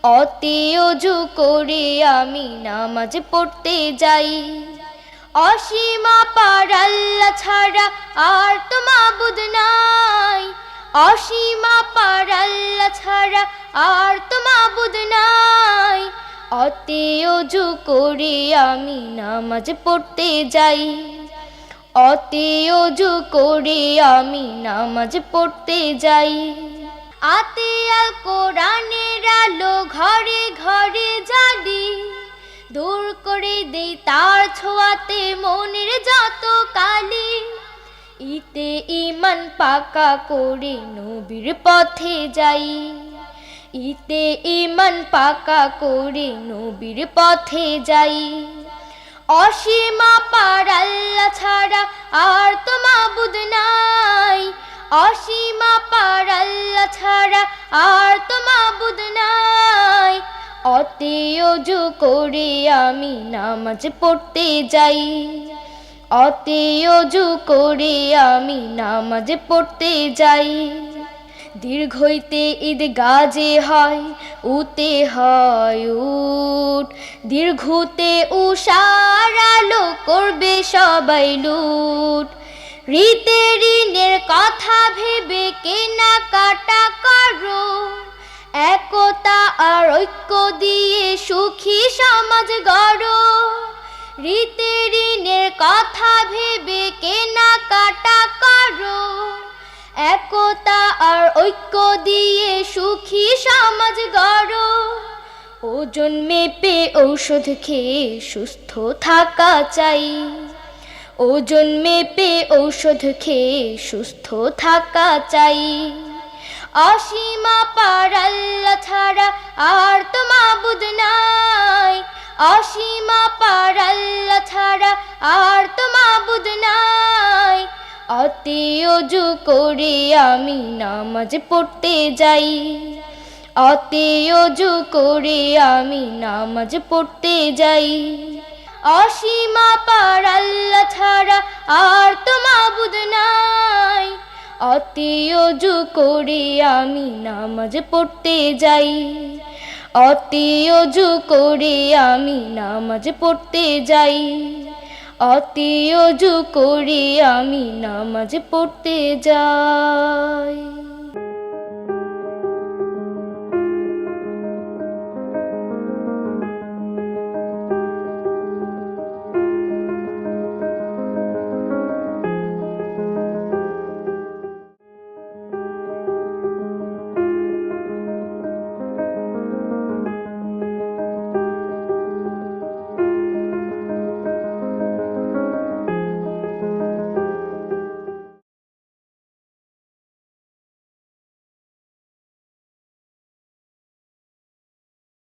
অতি অজু করে আমি নামাজ পড়তে যাই। অসীম পার আল্লাহ ছাড়া আর তো মাবুদ নাই। অসীম পার আল্লাহ ছাড়া আর তো মাবুদ নাই। অতি অজু করে আমি নামাজ পড়তে যাই। অতি অজু করে আমি নামাজ পড়তে যাই। আতে আল কোরআনের আলো ঘরে ঘরে জ্বালি, দূর করে দেই তার ছোঁয়াতে মনের যত কালি। ইতে ঈমান পাকা করে নবীর পথে যাই। ইতে ঈমান পাকা করে নবীর পথে যাই। অসীম পার আল্লাহ ছাড়া আর তো মাবুদ নাই। অসীম পার আল্লাহ ছাড়া আর তো মাবুদ নাই। অতি অজু করে আমি নামাজ পড়তে যাই। অতি অজু করে আমি নামাজ পড়তে যাই। দীর্ঘইতে ঈদ গাজে হয়, উতে হয় উট। দীর্ঘতে উষার আলো করবে সবাই লুট। রীতে ঋণের কথা ভেবে কেনাকাটা করো, একতা আর ঐক্য দিয়ে সুখী সমাজ গড়ো। রীতে ঋণের কথা ভেবে কেনাকাটা করো, একতা আর ঐক্য দিয়ে সুখী সমাজ গড়ো। ওজন মেপে ঔষধ খেয়ে সুস্থ থাকা চাই। ওজন মেপে ঔষধ খেয়ে সুস্থ থাকা চাই। অসীম পার আল্লাহ ছাড়া আর তো মাবুদ নাই। অসীম পার আল্লাহ ছাড়া আর তো মাবুদ নাই। অতি অজু করে আমি নামাজ পড়তে যাই। অতি অজু করে আমি নামাজ পড়তে যাই। অসীম পার আল্লাহ ছাড়া আর তো মাবুদ নাই। অতি অজু করে আমি নামাজ পড়তে যাই। অতি অজু করে আমি নামাজ পড়তে যাই। অতি অজু করে আমি নামাজ পড়তে যাই।